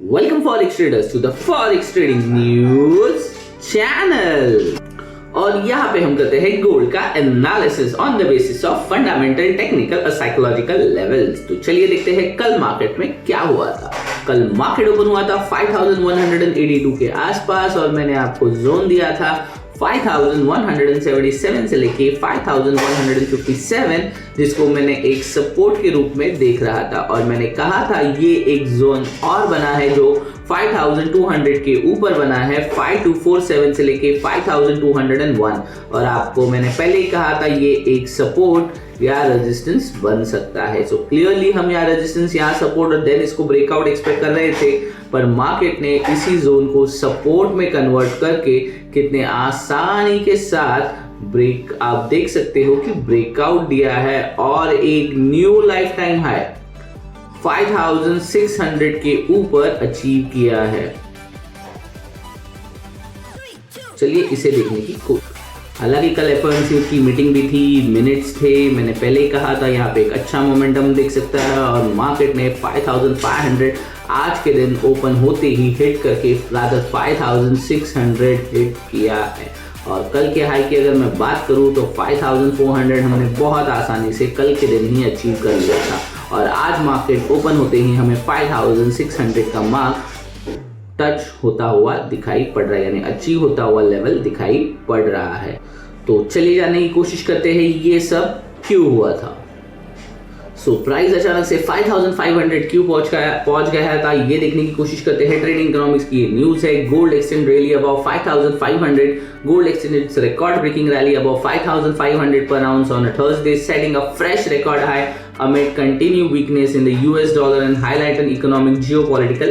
Welcome Forex traders to the Forex Trading News channel। और यहाँ पे हम करते हैं गोल्ड का analysis on the basis of fundamental, technical और साइकोलॉजिकल लेवल्स। तो चलिए देखते हैं कल मार्केट में क्या हुआ था। कल मार्केट ओपन हुआ था 5182 के आसपास और मैंने आपको जोन दिया था 5177 से लेके 5157, जिसको मैंने एक सपोर्ट के रूप में देख रहा था और मैंने कहा था ये एक जोन और बना है जो 5200 के ऊपर बना है 5247 से लेके 5201 और आपको मैंने पहले ही कहा था ये एक सपोर्ट या रेजिस्टेंस बन सकता है। सो क्लियरली हम यहाँ रेजिस्टेंस, यहाँ सपोर्ट और देन इसको ब्रेकआउट एक्सपेक्ट कर रहे थे, पर मार्केट ने इसी जोन को सपोर्ट में कन्वर्ट करके कितने आसानी के साथ ब्रेक, आप देख सकते हो कि ब्रेकआउट दिया है और एक न्यू लाइफ टाइम हाई 5600 के ऊपर अचीव किया है। चलिए इसे देखने की कोशिश। हालांकि कल एफओएमसी की मीटिंग भी थी, मिनट्स थे, मैंने पहले ही कहा था यहाँ पे एक अच्छा मोमेंटम देख सकता है और मार्केट ने 5500 आज के दिन ओपन होते ही हिट करके रादर 5600 हिट किया है। और कल के हाई की अगर मैं बात करूँ तो 5400 हमने बहुत आसानी से कल के दिन ही अचीव कर लिया था और आज मार्केट ओपन होते ही हमें 5600 का मार्क टच होता हुआ दिखाई पड़ रहा है, यानी अचीव होता हुआ लेवल दिखाई पड़ रहा है। तो चलिए जानने की कोशिश करते हैं ये सब क्यों हुआ था। प्राइस अचानक से 5500 क्यों पहुंच गया था, ये देखने की कोशिश करते हैं। ट्रेडिंग इकोनॉमिक्स की ये न्यूज है। Gold exchange rally above 5500, gold exchange record breaking rally above 5500 per ounce on a Thursday, setting a fresh record high amid continued weakness in the US dollar and highlighting economic geopolitical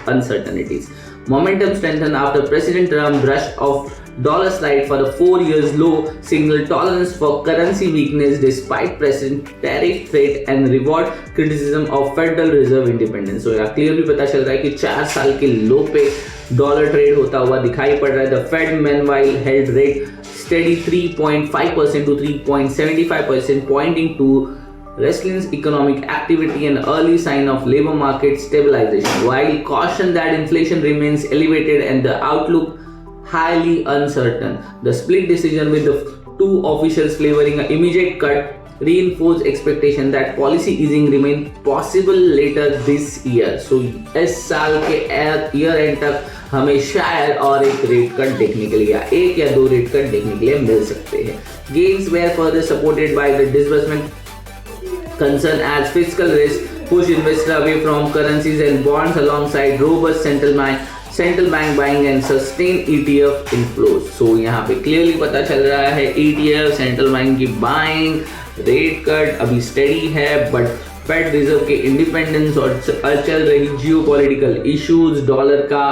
uncertainties. Momentum strengthened after President Trump brushed off dollar slide for the 4 years low, signal tolerance for currency weakness despite President tariff threat and reward criticism of Federal Reserve independence। So यहाँ clearly पता चल रहा है कि 4 साल के लो पे dollar trade होता हुआ दिखाई पड़ रहा है। The Fed meanwhile held rate steady 3.5% to 3.75%, pointing to resilient economic activity and early sign of labor market stabilization, while caution that inflation remains elevated and the outlook highly uncertain. The split decision with the two officials favoring an immediate cut reinforced expectation that policy easing remain possible later this year. So इस साल के year and तक हमें शायद और एक rate cut देखने के लिए या एक या दो रेट कट देखने के लिए मिल सकते हैं। Gains were further supported by the disbursement concern as fiscal risk pushed investors away from currencies and bonds alongside robust central bank buying and sustained ETF inflows। So यहाँ पे क्लियरली पता चल रहा है ETF, सेंट्रल बैंक की buying, rate cut अभी steady है, but fade reserve के इंडिपेंडेंस और चल रही जियोपॉलिटिकल इश्यूज, डॉलर का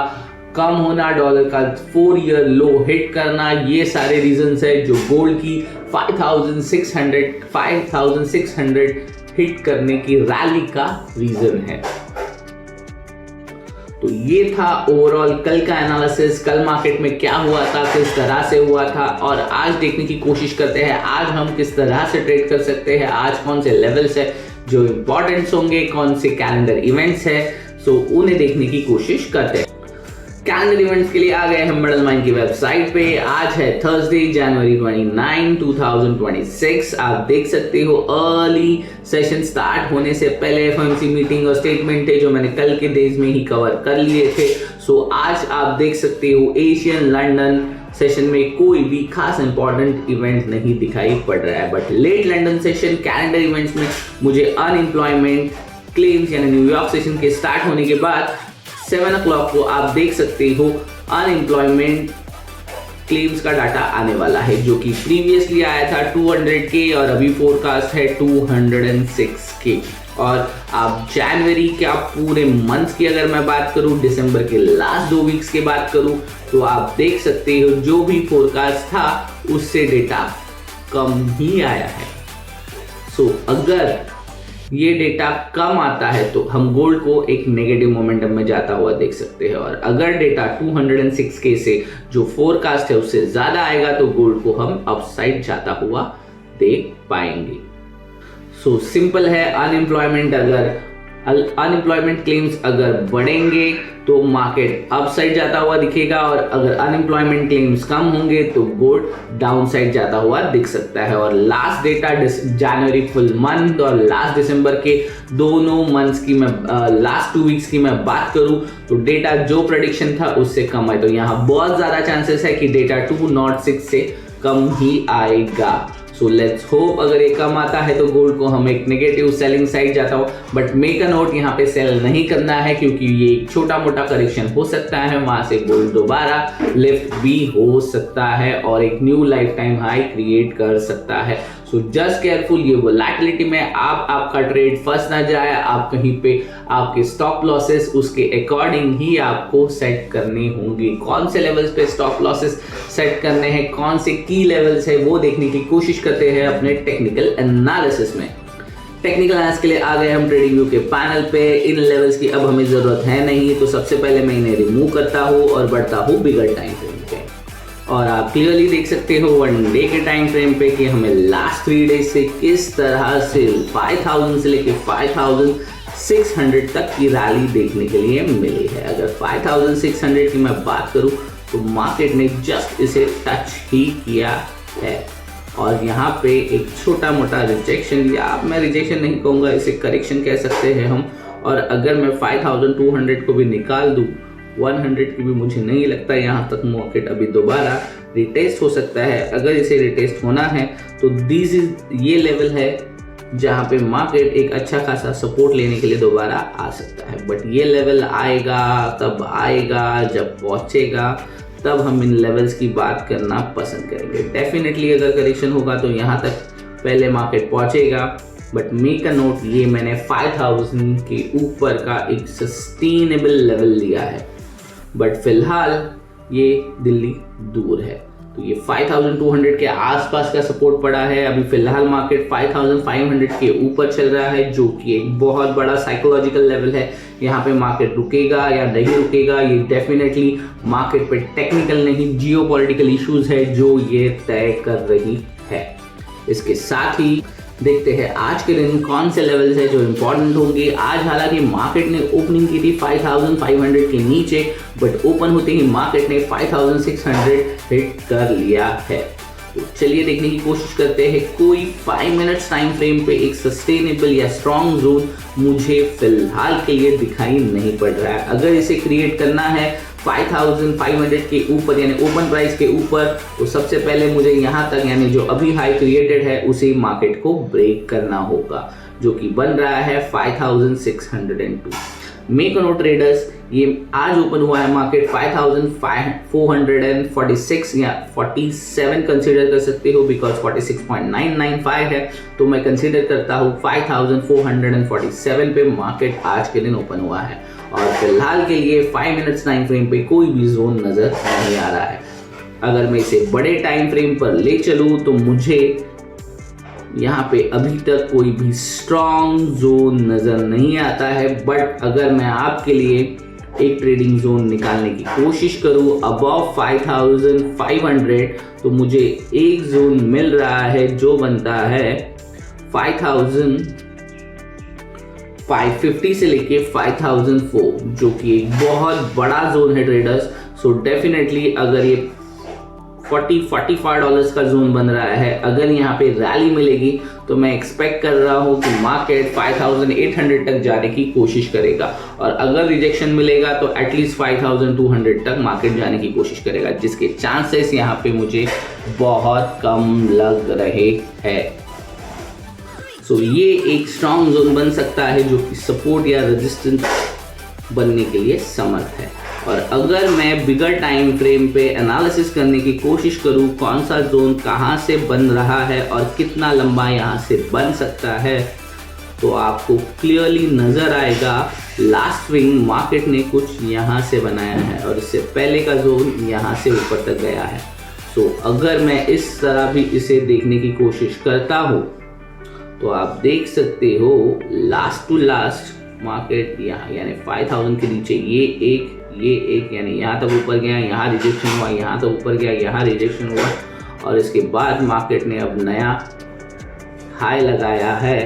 कम होना, डॉलर का 4 ईयर लो हिट करना, ये सारे रीजंस है जो गोल्ड की 5600 हिट करने की रैली का रीजन है। तो ये था ओवरऑल कल का एनालिसिस। कल मार्केट में क्या हुआ था, किस तरह से हुआ था और आज देखने की कोशिश करते हैं आज हम किस तरह से ट्रेड कर सकते हैं, आज कौन से लेवल्स है जो इंपॉर्टेंट्स होंगे, कौन से कैलेंडर इवेंट्स है, सो उन्हें देखने की कोशिश करते हैं। कैलेंडर इवेंट्स के लिए आ गए हम मेटल माइन की वेबसाइट पे। आज है थर्सडे जनवरी 29, 2026। आप देख सकते हो अर्ली सेशन स्टार्ट होने से पहले एफओएमसी मीटिंग और स्टेटमेंट थे जो मैंने कल के डेज में ही कवर कर लिए थे। सो आज आप देख सकते हो एशियन लंदन सेशन में कोई भी खास इंपॉर्टेंट इवेंट नहीं दिखाई पड़ रहा है, but let London session calendar events में मुझे अनएम्प्लॉयमेंट क्लेम्स यानी न्यूयॉर्क सेशन के स्टार्ट होने के बाद 7 o'clock को आप देख सकते हो अनएम्प्लॉयमेंट क्लेम्स का डाटा आने वाला है जो कि प्रीवियसली आया था 200K और अभी फोरकास्ट है 206K। और आप जनवरी का पूरे मंथ की अगर मैं बात करूं, दिसंबर के लास्ट 2 वीक्स की बात करूं, तो आप देख सकते हो जो भी फोरकास्ट था उससे डेटा कम ही आया है। सो अगर ये डेटा कम आता है तो हम गोल्ड को एक नेगेटिव मोमेंटम में जाता हुआ देख सकते हैं और अगर डेटा 206K से जो फोरकास्ट है उससे ज्यादा आएगा तो गोल्ड को हम अपसाइड जाता हुआ देख पाएंगे। सो सिंपल है, अनएम्प्लॉयमेंट अगर अनएम्प्लॉयमेंट क्लेम्स अगर बढ़ेंगे तो मार्केट अप साइड जाता हुआ दिखेगा, और अगर अनएम्प्लॉयमेंट क्लेम्स कम होंगे तो गोल्ड डाउन साइड जाता हुआ दिख सकता है। और लास्ट डेटा जनवरी फुल मंथ और लास्ट दिसंबर के दोनों मंथ्स की मैं लास्ट 2 वीक्स की मैं बात करूं तो डेटा जो प्रेडिक्शन था उससे कम है। तो यहाँ बहुत ज़्यादा चांसेस है कि डेटा 206 से कम ही आएगा। सो लेट्स होप अगर ये कम आता है तो गोल्ड को हम एक नेगेटिव सेलिंग साइड जाता हो, बट मेक अ नोट यहाँ पे सेल नहीं करना है क्योंकि ये एक छोटा मोटा करेक्शन हो सकता है, वहां से गोल्ड दोबारा लिफ्ट भी हो सकता है और एक new life time high create कर सकता है। सो जस्ट केयरफुल, ये वोलेटिलिटी में आपका ट्रेड फंस ना जाए, आप कहीं पे आपके स्टॉप लॉसेस उसके अकॉर्डिंग ही आपको सेट करने होंगे। कौन से लेवल्स पे स्टॉप लॉसेस सेट करने हैं, कौन से की लेवल्स है वो देखने की कोशिश करते हैं अपने टेक्निकल एनालिसिस में। टेक्निकल एनालिसिस के लिए आ गए हम ट्रेडिंग व्यू के पैनल पे। इन लेवल्स की अब हमें जरूरत है नहीं, तो सबसे पहले मैं इन्हें रिमूव करता हूँ और बढ़ता हूँ बिगर टाइम फ्रेम पे। और आप क्लियरली देख सकते हो 1 डे के टाइम फ्रेम पे कि हमें लास्ट 3 डेज से किस तरह से 5000 से लेके 5600 तक की रैली देखने के लिए मिली है। अगर 5600 की मैं बात करूं तो मार्केट ने जस्ट इसे टच ही किया है और यहाँ पे एक छोटा मोटा रिजेक्शन, या मैं रिजेक्शन नहीं कहूँगा, इसे करेक्शन कह सकते हैं हम। और अगर मैं 5200 को भी निकाल दूँ, 100 की भी मुझे नहीं लगता यहाँ तक मार्केट अभी दोबारा रिटेस्ट हो सकता है। अगर इसे रिटेस्ट होना है तो ये लेवल है जहाँ पे मार्केट एक अच्छा खासा सपोर्ट लेने के लिए दोबारा आ सकता है। बट ये लेवल आएगा तब आएगा जब पहुँचेगा, तब हम इन लेवल्स की बात करना पसंद करेंगे। डेफिनेटली अगर करेक्शन होगा तो यहाँ तक पहले मार्केट पहुँचेगा, बट मेक अ नोट, ये मैंने 5000 के ऊपर का एक सस्टेनेबल लेवल लिया है, बट फिलहाल ये दिल्ली दूर है। तो ये 5200 के आसपास का सपोर्ट पड़ा है। अभी फिलहाल मार्केट 5500 के ऊपर चल रहा है, जो कि एक बहुत बड़ा साइकोलॉजिकल लेवल है। यहाँ पे मार्केट रुकेगा या नहीं रुकेगा, ये डेफिनेटली मार्केट पे टेक्निकल नहीं, जियोपॉलिटिकल इश्यूज है जो ये तय कर रही है। इसके साथ ही देखते हैं आज के दिन कौन से लेवल्स है जो इंपॉर्टेंट होंगे। आज हालांकि मार्केट ने ओपनिंग की थी 5500 के नीचे, बट ओपन होते ही मार्केट ने 5600 हिट कर लिया है। तो चलिए देखने की कोशिश करते हैं, कोई 5 मिनट्स टाइम फ्रेम पे एक सस्टेनेबल या स्ट्रॉन्ग जोन मुझे फिलहाल के लिए दिखाई नहीं पड़ रहा है। अगर इसे क्रिएट करना है 5500 के ऊपर यानी ओपन प्राइस के ऊपर, तो सबसे पहले मुझे यहाँ तक यानी जो अभी हाई क्रिएटेड है उसी मार्केट को ब्रेक करना होगा, जो कि बन रहा है 5602। मेक अ नोट ट्रेडर्स, ये आज ओपन हुआ है मार्केट 5446 या 47 कंसीडर कर सकते हो, बिकॉज 46.995 है, तो मैं कंसीडर करता हूँ 5447 पे मार्केट आज के दिन ओपन हुआ है। और फिलहाल के लिए 5 मिनट्स टाइम फ्रेम पे कोई भी जोन नजर नहीं आ रहा है। अगर मैं इसे बड़े टाइम फ्रेम पर ले चलूँ तो मुझे यहाँ पे अभी तक कोई भी स्ट्रॉन्ग जोन नजर नहीं आता है, बट अगर मैं आपके लिए एक ट्रेडिंग जोन निकालने की कोशिश करूँ अबव 5500, तो मुझे एक जोन मिल रहा है जो बनता है 5550 से लेके 5004, जो कि एक बहुत बड़ा जोन है ट्रेडर्स। सो डेफिनेटली अगर ये $40-45 का जोन बन रहा है, अगर यहाँ पे रैली मिलेगी तो मैं एक्सपेक्ट कर रहा हूँ कि मार्केट 5800 तक जाने की कोशिश करेगा, और अगर रिजेक्शन मिलेगा तो एटलीस्ट 5200 तक मार्केट जाने की कोशिश करेगा, जिसके चांसेस यहाँ पे मुझे बहुत कम लग रहे हैं। सो ये एक स्ट्रॉन्ग जोन बन सकता है जो कि सपोर्ट या रेजिस्टेंस बनने के लिए समर्थ है। और अगर मैं बिगर टाइम फ्रेम पे एनालिसिस करने की कोशिश करूं कौन सा जोन कहां से बन रहा है और कितना लंबा यहां से बन सकता है, तो आपको क्लियरली नज़र आएगा लास्ट स्विंग मार्केट ने कुछ यहां से बनाया है और इससे पहले का जोन यहां से ऊपर तक गया है। सो अगर मैं इस तरह भी इसे देखने की कोशिश करता हूँ तो आप देख सकते हो लास्ट टू लास्ट मार्केट यहाँ यानी 5000 के नीचे ये एक यानी यहाँ तक ऊपर गया, यहाँ रिजेक्शन हुआ, यहाँ तक ऊपर गया, यहाँ रिजेक्शन हुआ, और इसके बाद मार्केट ने अब नया हाई लगाया है।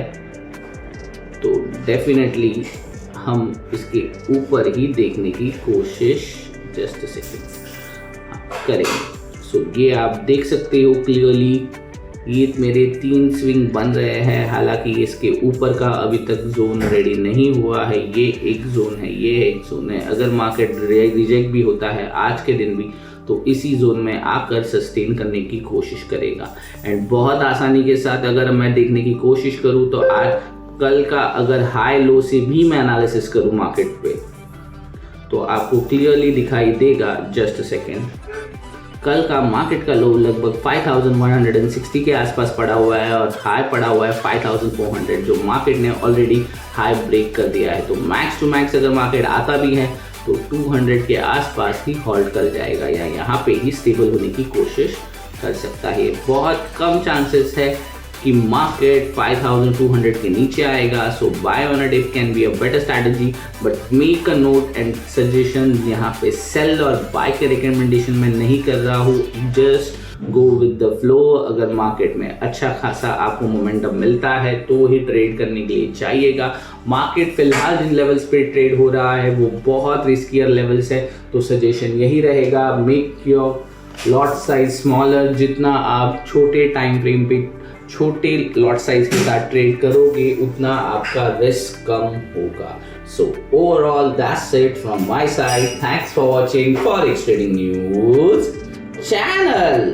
तो डेफिनेटली हम इसके ऊपर ही देखने की कोशिश जस्ट सेकेंड करेंगे। सो ये आप देख सकते हो क्लियरली, ये मेरे 3 स्विंग बन रहे हैं। हालांकि इसके ऊपर का अभी तक जोन रेडी नहीं हुआ है। ये एक जोन है, ये एक जोन है। अगर मार्केट रिजेक्ट भी होता है आज के दिन भी, तो इसी जोन में आकर सस्टेन करने की कोशिश करेगा। एंड बहुत आसानी के साथ अगर मैं देखने की कोशिश करूं तो आज कल का अगर हाई लो से भी मैं एनालिसिस करूं मार्केट पे, तो आपको क्लियरली दिखाई देगा। जस्ट अ सेकेंड, कल का मार्केट का लो लगभग 5160 के आसपास पड़ा हुआ है और हाई पड़ा हुआ है 5400, जो मार्केट ने ऑलरेडी हाई ब्रेक कर दिया है। तो मैक्स टू मैक्स अगर मार्केट आता भी है तो 200 के आसपास ही होल्ड कर जाएगा या यहाँ पे ही स्टेबल होने की कोशिश कर सकता है। बहुत कम चांसेस है कि मार्केट 5200 के नीचे आएगा। So buy on a dip can be a better strategy, but make a note and suggestion, यहाँ पे सेल और बाय के रिकमेंडेशन मैं नहीं कर रहा हूँ। Just go with the flow. अगर मार्केट में अच्छा खासा आपको मोमेंटम मिलता है तो ही ट्रेड करने के लिए चाहिएगा। मार्केट फिलहाल जिन लेवल्स पे ट्रेड हो रहा है वो बहुत रिस्कियर लेवल्स है, तो सजेशन यही रहेगा, make your lot size smaller. जितना आप छोटे टाइम फ्रेम पे छोटे लॉट साइज के साथ ट्रेड करोगे उतना आपका रिस्क कम होगा। So overall that's it from my side. Thanks for watching forex trading news channel.